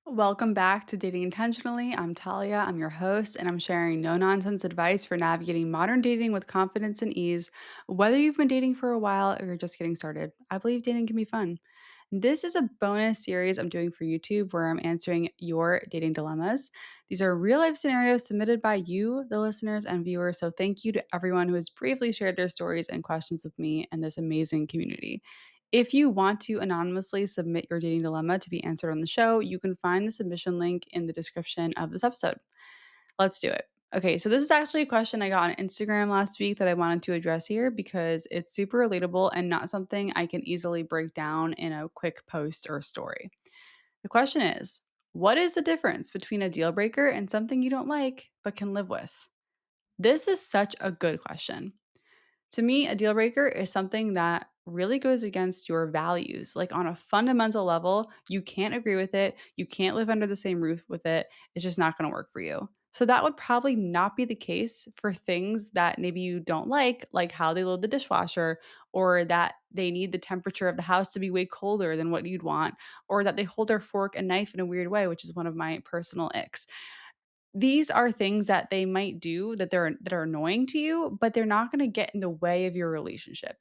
Welcome back to Dating Intentionally. I'm Talia, I'm your host, and I'm sharing no nonsense advice for navigating modern dating with confidence and ease. Whether you've been dating for a while or you're just getting started, I believe dating can be fun. This is a bonus series I'm doing for YouTube where I'm answering your dating dilemmas. These are real life scenarios submitted by you, the listeners and viewers. So, thank you to everyone who has bravely shared their stories and questions with me and this amazing community. If you want to anonymously submit your dating dilemma to be answered on the show, you can find the submission link in the description of this episode. Let's do it. Okay, so this is actually a question I got on Instagram last week that I wanted to address here because it's super relatable and not something I can easily break down in a quick post or story. The question is, what is the difference between a deal breaker and something you don't like but can live with? This is such a good question. To me, a deal breaker is something that really goes against your values. Like on a fundamental level, you can't agree with it. You can't live under the same roof with it. It's just not going to work for you. So that would probably not be the case for things that maybe you don't like how they load the dishwasher, or that they need the temperature of the house to be way colder than what you'd want, or that they hold their fork and knife in a weird way, which is one of my personal icks. These are things that they might do that are annoying to you, but they're not gonna get in the way of your relationship.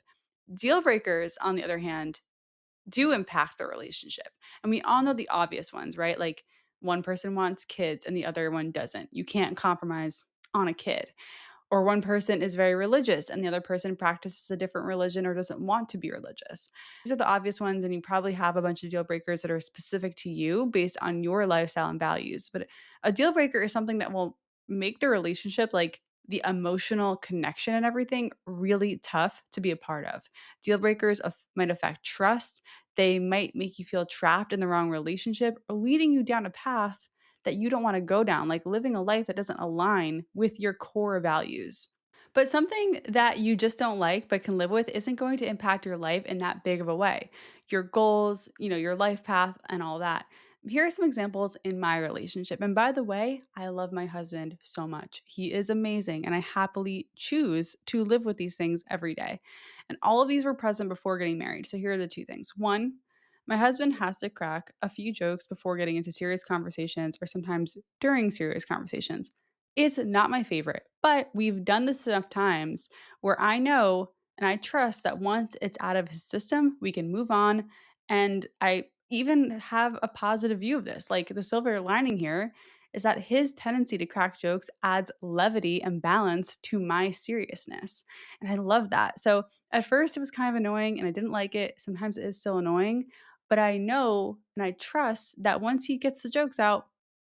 Deal breakers, on the other hand, do impact the relationship. And we all know the obvious ones, right? Like one person wants kids and the other one doesn't. You can't compromise on a kid. Or one person is very religious and the other person practices a different religion or doesn't want to be religious. These are the obvious ones, and you probably have a bunch of deal breakers that are specific to you based on your lifestyle and values. But a deal breaker is something that will make the relationship, like the emotional connection and everything, really tough to be a part of. Deal breakers might affect trust. They might make you feel trapped in the wrong relationship or leading you down a path that you don't want to go down, like living a life that doesn't align with your core values. But something that you just don't like but can live with isn't going to impact your life in that big of a way. Your goals, your life path, and all that. Here are some examples in my relationship. And by the way, I love my husband so much. He is amazing, and I happily choose to live with these things every day. And all of these were present before getting married. So here are the two things. One, my husband has to crack a few jokes before getting into serious conversations or sometimes during serious conversations. It's not my favorite, but we've done this enough times where I know and I trust that once it's out of his system, we can move on. And I even have a positive view of this. Like the silver lining here is that his tendency to crack jokes adds levity and balance to my seriousness. And I love that. So at first, it was kind of annoying and I didn't like it. Sometimes it is still annoying, but I know and I trust that once he gets the jokes out,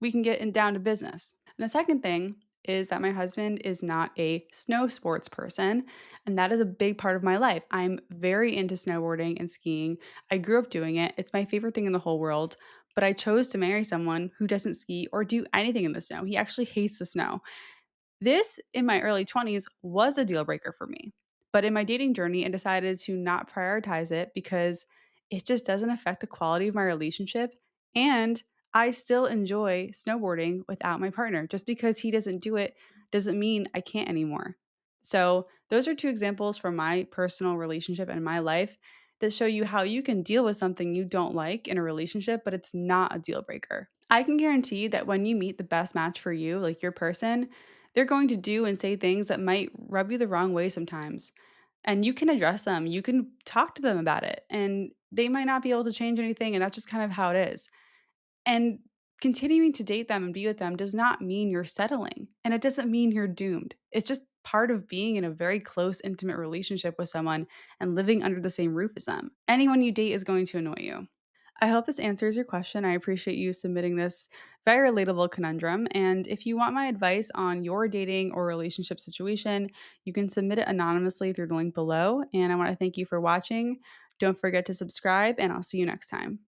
we can get down to business. And the second thing is that my husband is not a snow sports person, and that is a big part of my life. I'm very into snowboarding and skiing. I grew up doing it. It's my favorite thing in the whole world, but I chose to marry someone who doesn't ski or do anything in the snow. He actually hates the snow. This, in my early 20s, was a deal breaker for me. But in my dating journey, I decided to not prioritize it because it just doesn't affect the quality of my relationship. And I still enjoy snowboarding without my partner. Just because he doesn't do it doesn't mean I can't anymore. So, those are two examples from my personal relationship and my life that show you how you can deal with something you don't like in a relationship, but it's not a deal breaker. I can guarantee that when you meet the best match for you, like your person, they're going to do and say things that might rub you the wrong way sometimes. And you can address them. You can talk to them about it. And they might not be able to change anything. And that's just kind of how it is. And continuing to date them and be with them does not mean you're settling. And it doesn't mean you're doomed. It's just part of being in a very close, intimate relationship with someone and living under the same roof as them. Anyone you date is going to annoy you. I hope this answers your question. I appreciate you submitting this very relatable conundrum. And if you want my advice on your dating or relationship situation, you can submit it anonymously through the link below. And I want to thank you for watching. Don't forget to subscribe, and I'll see you next time.